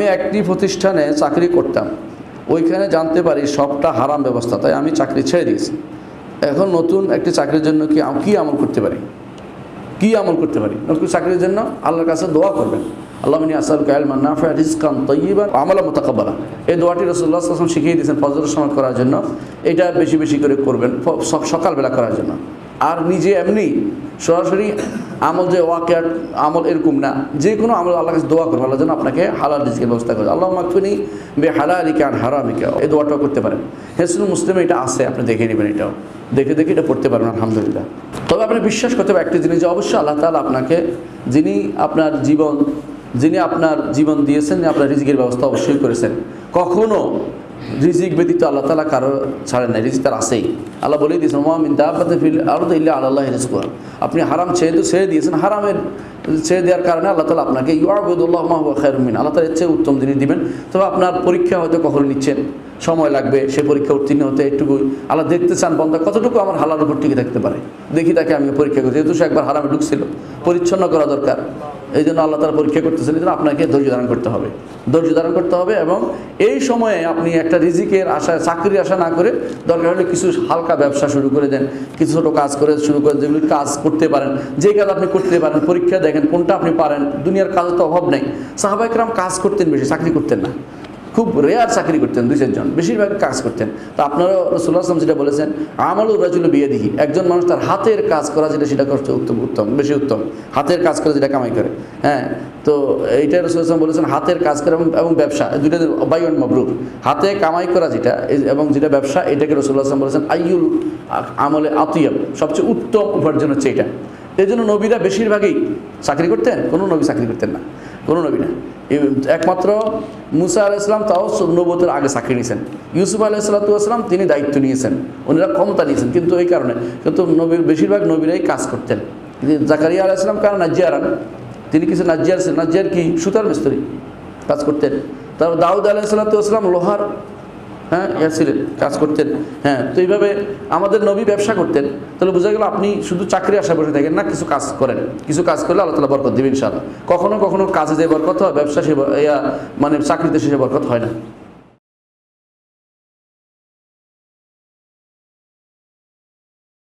আমি একটি প্রতিষ্ঠানে চাকরি করতাম, ওইখানে জানতে পারি সবটা হারাম ব্যবস্থা, তাই আমি চাকরি ছেড়ে দিয়েছি। এখন নতুন একটি চাকরির জন্য কি আমল করতে পারি? কি আমল করতে পারি? নতুন চাকরির জন্য আল্লাহর কাছে দোয়া করবেন, আল্লাহুম্মা আসআলুকা ইলমান নাফিআন রিজকান তাইয়্যিবান ওয়া আমালান মুতাকাব্বালা। এই দোয়াটি রাসূলুল্লাহ সাল্লাল্লাহু আলাইহি ওয়াসাল্লাম শিখিয়ে দিয়েছেন ফজরের সময় করার জন্য। এটা বেশি বেশি করে করবেন সকালবেলা করার জন্য। আর নিজে এমনি সরাসরি আমল যে ওয়াকিয়াত আমল এরকম না, যে কোনো আমল আল্লাহর কাছে দোয়া করবেন, আল্লাহ যেন আপনাকে হালাল রিজকের ব্যবস্থা করে। আল্লাহুম্মা কফিনি বিহালালিকা আন হারামিকা, এই দোয়াটাও করতে পারেন। হিসনুল মুসলিমে এটা আছে, আপনি দেখে নেবেন, এটাও দেখে এটা পড়তে পারবেন আলহামদুলিল্লাহ। তবে আপনি বিশ্বাস করতে হবে একটি জিনিস, যে অবশ্যই আল্লাহ তাআলা আপনাকে যিনি আপনার জীবন দিয়েছেন, আপনার রিজিকের ব্যবস্থা অবশ্যই করেছেন। কখনো রিজিক ব্যতীত আল্লাহ তাআলা কারো ছাড়েন নাই, রিজিক তার আছেই। আল্লাহ বলেই দিয়েছেন ওয়া মিন দাব্বাতিন ফিল আরদি ইল্লা আলাল্লাহি রিজকুহা। আপনি হারাম ছেড়ে দিয়েছেন, হারামের ছেড়ে দেওয়ার কারণে আল্লাহ তাআলা আপনাকে ইউআবুদুল্লাহ মা হুয়া খায়রুম মিন, আল্লাহ তাআলার চেয়ে উত্তম জিনিস দিবেন। তবে আপনার পরীক্ষা হয়তো কখনো নিচ্ছেন, সময় লাগবে, সেই পরীক্ষা উত্তীর্ণ হতে একটুকু আল্লাহ দেখতে চান বান্দা কতটুকু আমার হালাল উপর টিকে থাকতে পারে, দেখি তাকে আমি পরীক্ষা করি। যেহেতু সে একবার হারামে ঢুকছিল, পরিচ্ছন্ন করা দরকার, এই জন্য আল্লাহ তাআলা পরীক্ষা করতেছেন। এই জন্য আপনাকে ধৈর্য ধারণ করতে হবে এবং এই সময়ে আপনি একটা রিজিকের আশায়, চাকরির আশা না করে দরকার হলে কিছু হালকা ব্যবসা শুরু করে দেন, কিছু ছোটো কাজ শুরু করে যেগুলি কাজ করতে পারেন, যে কাজ আপনি করতে পারেন, পরীক্ষা দেখেন কোনটা আপনি পারেন। দুনিয়ার কাজের তো অভাব নেই। সাহাবায়ে কেরাম কাজ করতেন বেশি, চাকরি করতেন না। খুব রেয়ার চাকরি করতেন, 2-4 জন, বেশিরভাগ কাজ করতেন। তো আপনারা রাসূলুল্লাহ সাল্লাল্লাহু আলাইহি ওয়াসাল্লাম যেটা বলেছেন, আমালুর রাজুলি বিয়াদিহি, একজন মানুষ তার হাতের কাজ করা সেটা করছে বেশি উত্তম, হাতের কাজ করে যেটা কামাই করে। হ্যাঁ, তো এইটা রাসূলুল্লাহ সাল্লাল্লাহু আলাইহি ওয়াসাল্লাম বলেছেন হাতের কাজ করে এবং ব্যবসা, দুইটা বাইউন মাবরুর। হাতে কামাই করা যেটা এবং যেটা ব্যবসা, এটাকে রাসূলুল্লাহ সাল্লাল্লাহু আলাইহি ওয়াসাল্লাম বলেছেন আইয়ুল আমলে আতিয়াব, সবচেয়ে উত্তম উপার্জন হচ্ছে এটা। এই জন্য নবীরা বেশিরভাগই চাকরি করতেন, কোনো নবী চাকরি করতেন না, কোনো নবী না। একমাত্র মুসা আলাইহিস সালাম তাও নবুয়তের আগে চাকরি নিয়েছেন। ইউসুফ আলাইহিস সালাম তিনি দায়িত্ব নিয়েছেন, ওনারা ক্ষমতা নিয়েছেন, কিন্তু এই কারণে বেশিরভাগ নবীরাই কাজ করতেন। জাকারিয়া আলাইহিস সালাম কারণ নাজ্জারান, তিনি কিছু নাজ্জার ছিলেন, নাজ্জার কি সুতার মিস্ত্রি, কাজ করতেন। তারপর দাউদ আলাইহিস সালাম লোহার ছিলেন, কাজ করতেন। হ্যাঁ, তো এইভাবে আমাদের নবী ব্যবসা করতেন। তাহলে বোঝা গেল আপনি শুধু চাকরি আশা বসে থাকেন না, কিছু কাজ করেন, কিছু কাজ করলে আল্লাহ তাআলা বরকত দিবেন ইনশাআল্লাহ। কখনো কখনো কাজে যে বরকত হয়, ব্যবসা সে মানে চাকরিতে সে বরকত হয় না।